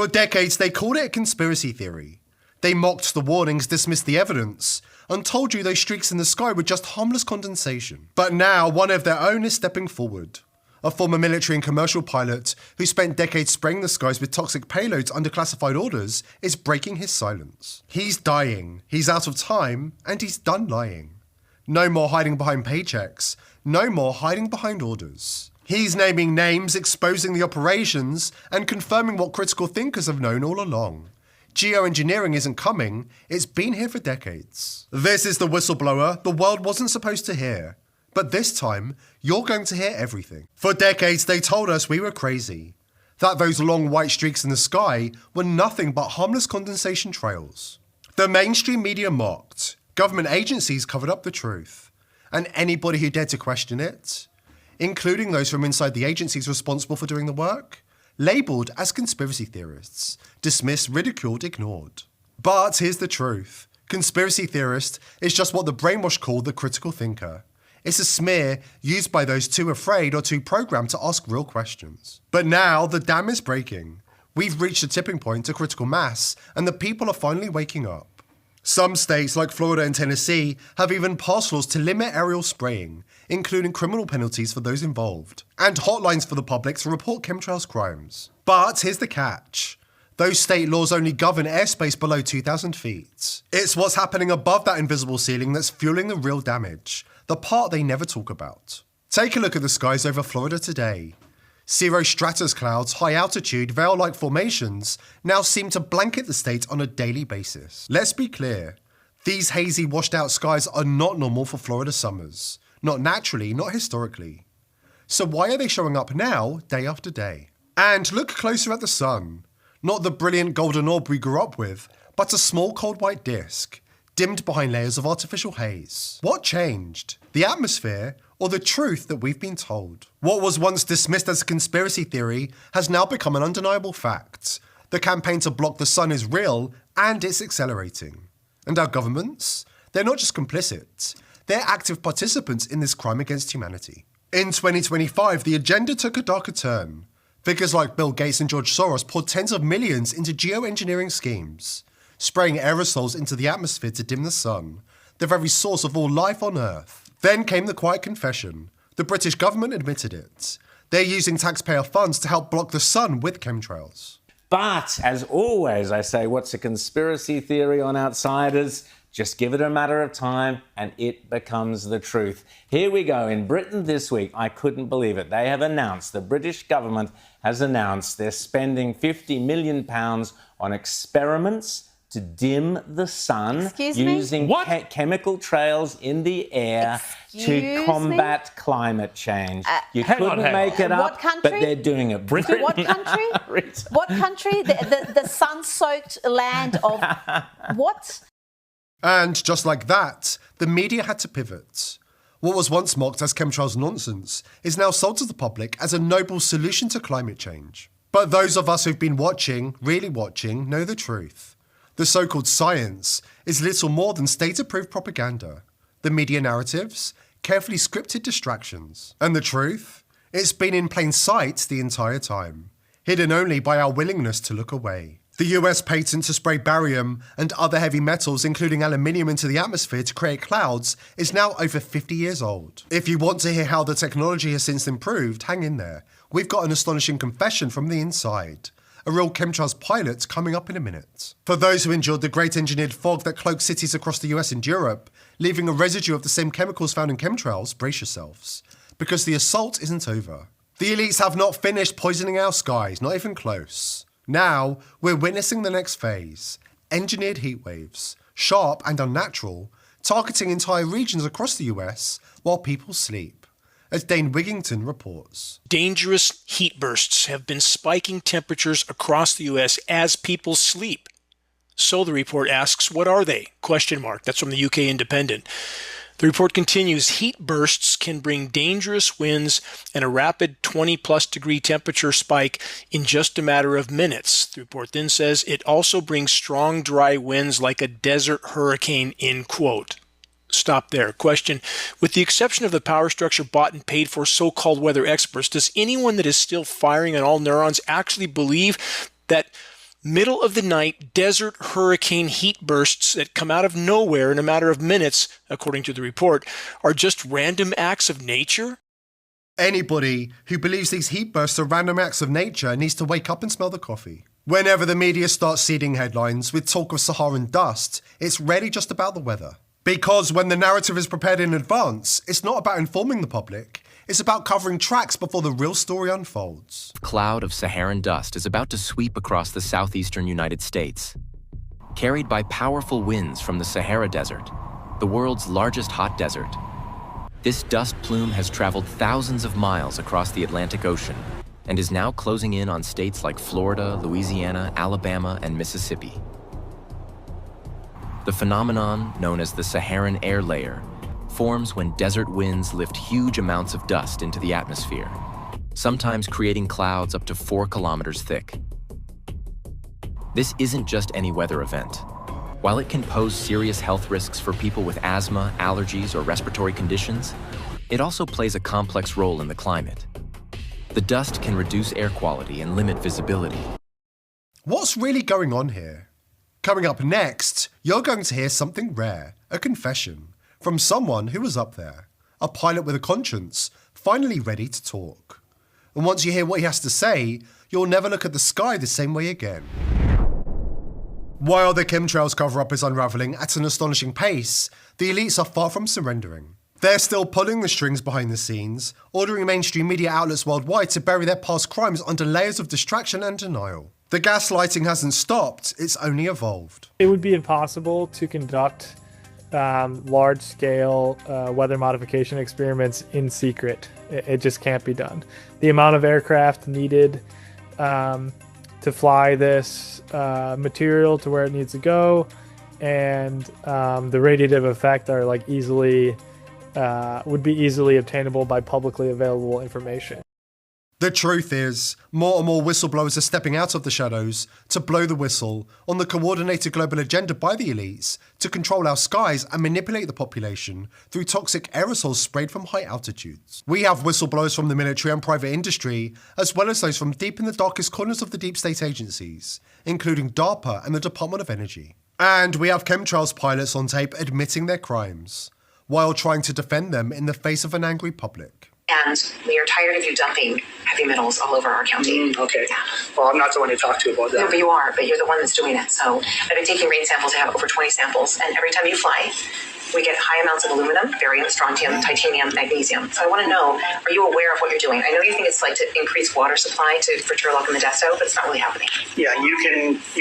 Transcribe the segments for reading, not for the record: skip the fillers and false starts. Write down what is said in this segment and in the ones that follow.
For decades, they called it a conspiracy theory. They mocked the warnings, dismissed the evidence, and told you those streaks in the sky were just harmless condensation. But now, one of their own is stepping forward. A former military and commercial pilot who spent decades spraying the skies with toxic payloads under classified orders is breaking his silence. He's dying, he's out of time, and he's done lying. No more hiding behind paychecks, no more hiding behind orders. He's naming names, exposing the operations, and confirming what critical thinkers have known all along. Geoengineering isn't coming, it's been here for decades. This is the whistleblower the world wasn't supposed to hear. But this time, you're going to hear everything. For decades, they told us we were crazy. That those long white streaks in the sky were nothing but harmless condensation trails. The mainstream media mocked. Government agencies covered up the truth. And anybody who dared to question it, including those from inside the agencies responsible for doing the work, labelled as conspiracy theorists, dismissed, ridiculed, ignored. But here's the truth. Conspiracy theorist is just what the brainwash called the critical thinker. It's a smear used by those too afraid or too programmed to ask real questions. But now the dam is breaking. We've reached a tipping point to critical mass, and the people are finally waking up. Some states, like Florida and Tennessee, have even passed laws to limit aerial spraying, including criminal penalties for those involved, and hotlines for the public to report chemtrails crimes. But here's the catch. Those state laws only govern airspace below 2,000 feet. It's what's happening above that invisible ceiling that's fueling the real damage, the part they never talk about. Take a look at the skies over Florida today. Cirrostratus clouds, high-altitude, veil-like formations now seem to blanket the state on a daily basis. Let's be clear. These hazy, washed-out skies are not normal for Florida summers. Not naturally, not historically. So why are they showing up now, day after day? And look closer at the sun. Not the brilliant golden orb we grew up with, but a small cold white disk, dimmed behind layers of artificial haze. What changed? The atmosphere, or the truth that we've been told? What was once dismissed as a conspiracy theory has now become an undeniable fact. The campaign to block the sun is real, and it's accelerating. And our governments? They're not just complicit. They're active participants in this crime against humanity. In 2025, the agenda took a darker turn. Figures like Bill Gates and George Soros poured tens of millions into geoengineering schemes, spraying aerosols into the atmosphere to dim the sun, the very source of all life on Earth. Then came the quiet confession. The British government admitted it. They're using taxpayer funds to help block the sun with chemtrails. But, as always, I say, what's a conspiracy theory on outsiders? Just give it a matter of time and it becomes the truth. Here we go. In Britain this week, I couldn't believe it. They have announced, the British government has announced they're spending £50 million on experiments to dim the sun using chemical trails in the air to combat climate change. You couldn't make it up, but they're doing it. Britain? What country? What country? The sun-soaked land of what? And just like that, the media had to pivot. What was once mocked as chemtrails nonsense is now sold to the public as a noble solution to climate change. But those of us who've been watching, really watching, know the truth. The so-called science is little more than state-approved propaganda. The media narratives, carefully scripted distractions. And the truth? It's been in plain sight the entire time, hidden only by our willingness to look away. The US patent to spray barium and other heavy metals, including aluminium, into the atmosphere to create clouds is now over 50 years old. If you want to hear how the technology has since improved, hang in there. We've got an astonishing confession from the inside. A real chemtrails pilot coming up in a minute. For those who endured the great engineered fog that cloaked cities across the US and Europe, leaving a residue of the same chemicals found in chemtrails, brace yourselves, because the assault isn't over. The elites have not finished poisoning our skies, not even close. Now, we're witnessing the next phase. Engineered heat waves, sharp and unnatural, targeting entire regions across the US while people sleep. As Dane Wigington reports. Dangerous heat bursts have been spiking temperatures across the U.S. as people sleep. So the report asks, what are they? ? That's from the UK Independent. The report continues, heat bursts can bring dangerous winds and a rapid 20-plus degree temperature spike in just a matter of minutes. The report then says it also brings strong, dry winds like a desert hurricane, end quote. Stop there. Question, with the exception of the power structure bought and paid for so-called weather experts, does anyone that is still firing on all neurons actually believe that Middle of the night desert hurricane heat bursts that come out of nowhere in a matter of minutes, according to the report, are just random acts of nature? Anybody who believes these heat bursts are random acts of nature needs to wake up and smell the coffee. Whenever the media starts seeding headlines with talk of Saharan dust, it's rarely just about the weather. Because when the narrative is prepared in advance, it's not about informing the public, it's about covering tracks before the real story unfolds. A cloud of Saharan dust is about to sweep across the southeastern United States. Carried by powerful winds from the Sahara Desert, the world's largest hot desert, this dust plume has traveled thousands of miles across the Atlantic Ocean and is now closing in on states like Florida, Louisiana, Alabama, and Mississippi. The phenomenon, known as the Saharan air layer, forms when desert winds lift huge amounts of dust into the atmosphere, sometimes creating clouds up to 4 kilometers thick. This isn't just any weather event. While it can pose serious health risks for people with asthma, allergies, or respiratory conditions, it also plays a complex role in the climate. The dust can reduce air quality and limit visibility. What's really going on here? Coming up next, you're going to hear something rare, a confession, from someone who was up there, a pilot with a conscience, finally ready to talk. And once you hear what he has to say, you'll never look at the sky the same way again. While the chemtrails cover-up is unravelling at an astonishing pace, the elites are far from surrendering. They're still pulling the strings behind the scenes, ordering mainstream media outlets worldwide to bury their past crimes under layers of distraction and denial. The gaslighting hasn't stopped, it's only evolved. It would be impossible to conduct large-scale weather modification experiments in secret. It just can't be done. The amount of aircraft needed to fly this material to where it needs to go, and the radiative effect are like would be easily obtainable by publicly available information. The truth is, more and more whistleblowers are stepping out of the shadows to blow the whistle on the coordinated global agenda by the elites to control our skies and manipulate the population through toxic aerosols sprayed from high altitudes. We have whistleblowers from the military and private industry, as well as those from deep in the darkest corners of the deep state agencies, including DARPA and the Department of Energy. And we have chemtrails pilots on tape admitting their crimes, while trying to defend them in the face of an angry public. And we are tired of you dumping heavy metals all over our county. Okay. Yeah. Well, I'm not the one to talk to about that. No, but you are. But you're the one that's doing it. So I've been taking rain samples. I have over 20 samples. And every time you fly, we get high amounts of aluminum, barium, strontium, titanium, magnesium. So I want to know, are you aware of what you're doing? I know you think it's like to increase water supply for Turlock and Modesto, but it's not really happening. Yeah, you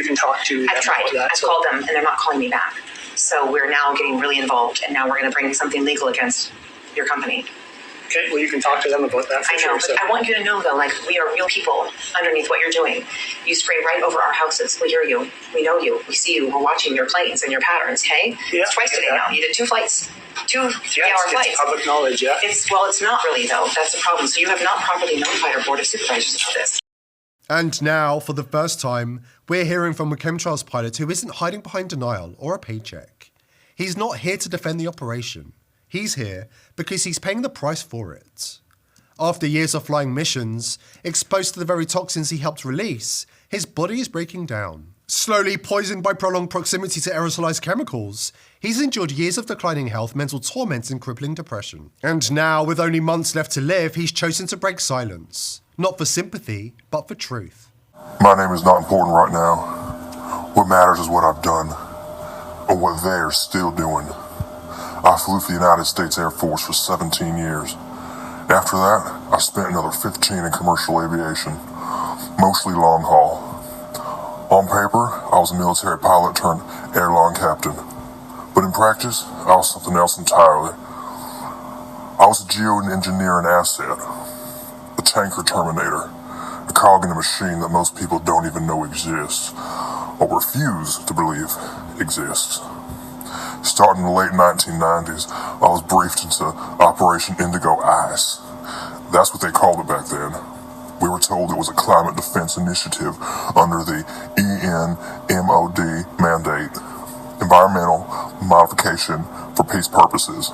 can talk to them I've tried. about that. I've called them, and they're not calling me back. So we're now getting really involved, and now we're going to bring something legal against your company. Okay, well, you can talk to them about that for I know, sure. but I want you to know, though, like, we are real people underneath what you're doing. You spray right over our houses. We hear you. We know you. We see you. We're watching your planes and your patterns, hey? Yeah, it's twice today now. You did 2 flights. 2 3-hour flights. It's public knowledge, yeah. It's not really, though. That's the problem. So you have not properly notified our board of supervisors about this. And now, for the first time, we're hearing from a chemtrails pilot who isn't hiding behind denial or a paycheck. He's not here to defend the operation. He's here because he's paying the price for it. After years of flying missions, exposed to the very toxins he helped release, his body is breaking down. Slowly poisoned by prolonged proximity to aerosolized chemicals, he's endured years of declining health, mental torment, and crippling depression. And now, with only months left to live, he's chosen to break silence. Not for sympathy, but for truth. My name is not important right now. What matters is what I've done, and what they are still doing. I flew for the United States Air Force for 17 years. After that, I spent another 15 in commercial aviation, mostly long haul. On paper, I was a military pilot turned airline captain. But in practice, I was something else entirely. I was a geoengineer and asset, a tanker terminator, a cog in a machine that most people don't even know exists, or refuse to believe exists. Starting in the late 1990s, I was briefed into Operation Indigo Ice. That's what they called it back then. We were told it was a climate defense initiative under the ENMOD mandate, environmental modification for peace purposes.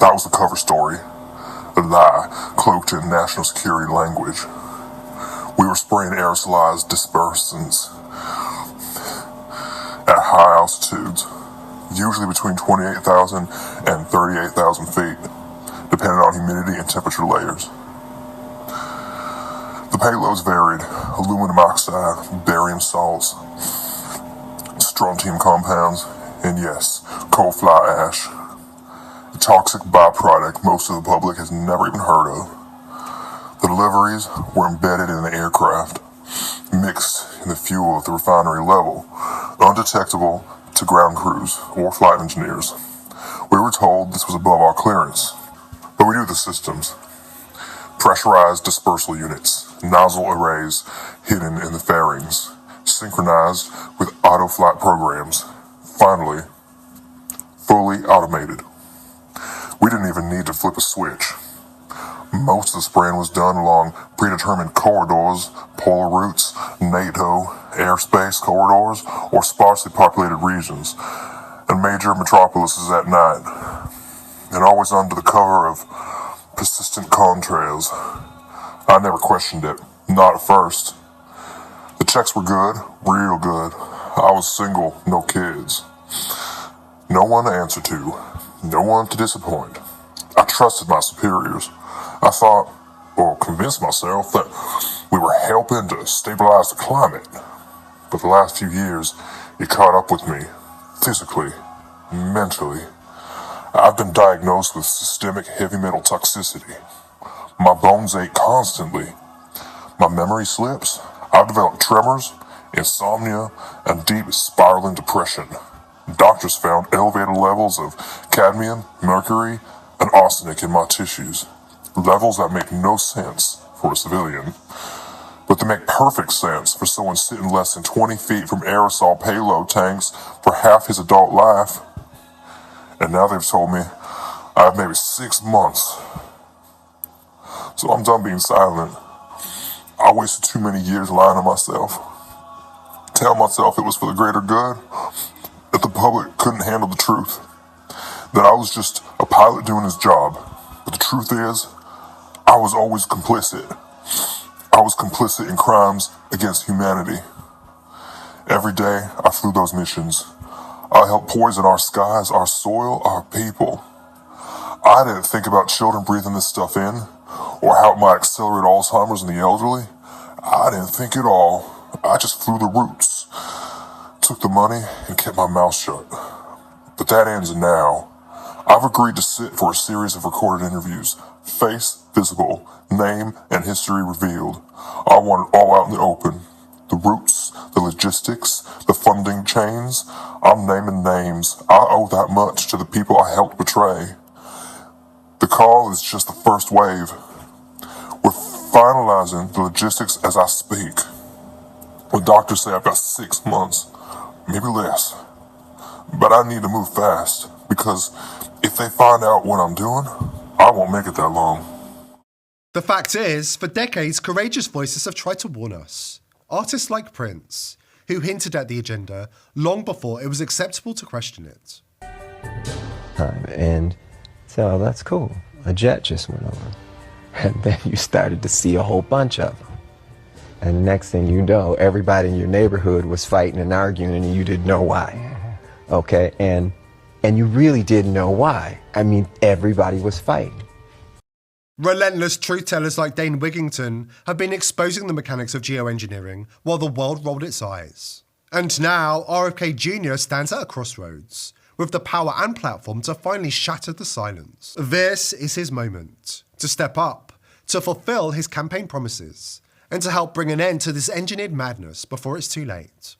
That was the cover story, a lie cloaked in national security language. We were spraying aerosolized dispersants altitudes, usually between 28,000 and 38,000 feet, depending on humidity and temperature layers. The payloads varied: aluminum oxide, barium salts, strontium compounds, and yes, coal fly ash, a toxic byproduct most of the public has never even heard of. The deliveries were embedded in the aircraft, mixed in the fuel at the refinery level, undetectable to ground crews or flight engineers. We were told this was above our clearance, but we knew the systems. Pressurized dispersal units, nozzle arrays hidden in the fairings, synchronized with auto flight programs, finally, fully automated. We didn't even need to flip a switch. Most of the spraying was done along predetermined corridors, polar routes, NATO, airspace corridors, or sparsely populated regions, and major metropolises at night, and always under the cover of persistent contrails. I never questioned it, not at first. The checks were good, real good. I was single, no kids. No one to answer to, no one to disappoint. I trusted my superiors. I thought, or convinced myself, that we were helping to stabilize the climate. But the last few years, it caught up with me, physically, mentally. I've been diagnosed with systemic heavy metal toxicity. My bones ache constantly. My memory slips. I've developed tremors, insomnia, and deep spiraling depression. Doctors found elevated levels of cadmium, mercury, and arsenic in my tissues. Levels that make no sense for a civilian, but they make perfect sense for someone sitting less than 20 feet from aerosol payload tanks for half his adult life. And now they've told me I have maybe 6 months. So I'm done being silent. I wasted too many years lying to myself. Telling myself it was for the greater good, that the public couldn't handle the truth, that I was just a pilot doing his job. But the truth is, I was always complicit. I was complicit in crimes against humanity. Every day I flew those missions. I helped poison our skies, our soil, our people. I didn't think about children breathing this stuff in, or how it might accelerate Alzheimer's in the elderly. I didn't think at all. I just flew the routes, took the money, and kept my mouth shut. But that ends now. I've agreed to sit for a series of recorded interviews, face visible, name and history revealed. I want it all out in the open. The routes, the logistics, the funding chains. I'm naming names. I owe that much to the people I helped betray. The call is just the first wave. We're finalizing the logistics as I speak. When doctors say I've got 6 months, maybe less. But I need to move fast, because if they find out what I'm doing, I won't make it that long. The fact is, for decades, courageous voices have tried to warn us. Artists like Prince, who hinted at the agenda long before it was acceptable to question it. And so that's cool. A jet just went over. And then you started to see a whole bunch of them. And the next thing you know, everybody in your neighborhood was fighting and arguing and you didn't know why. Okay? And you really didn't know why. I mean, everybody was fighting. Relentless truth-tellers like Dane Wigington have been exposing the mechanics of geoengineering while the world rolled its eyes. And now, RFK Jr. stands at a crossroads, with the power and platform to finally shatter the silence. This is his moment, to step up, to fulfill his campaign promises, and to help bring an end to this engineered madness before it's too late.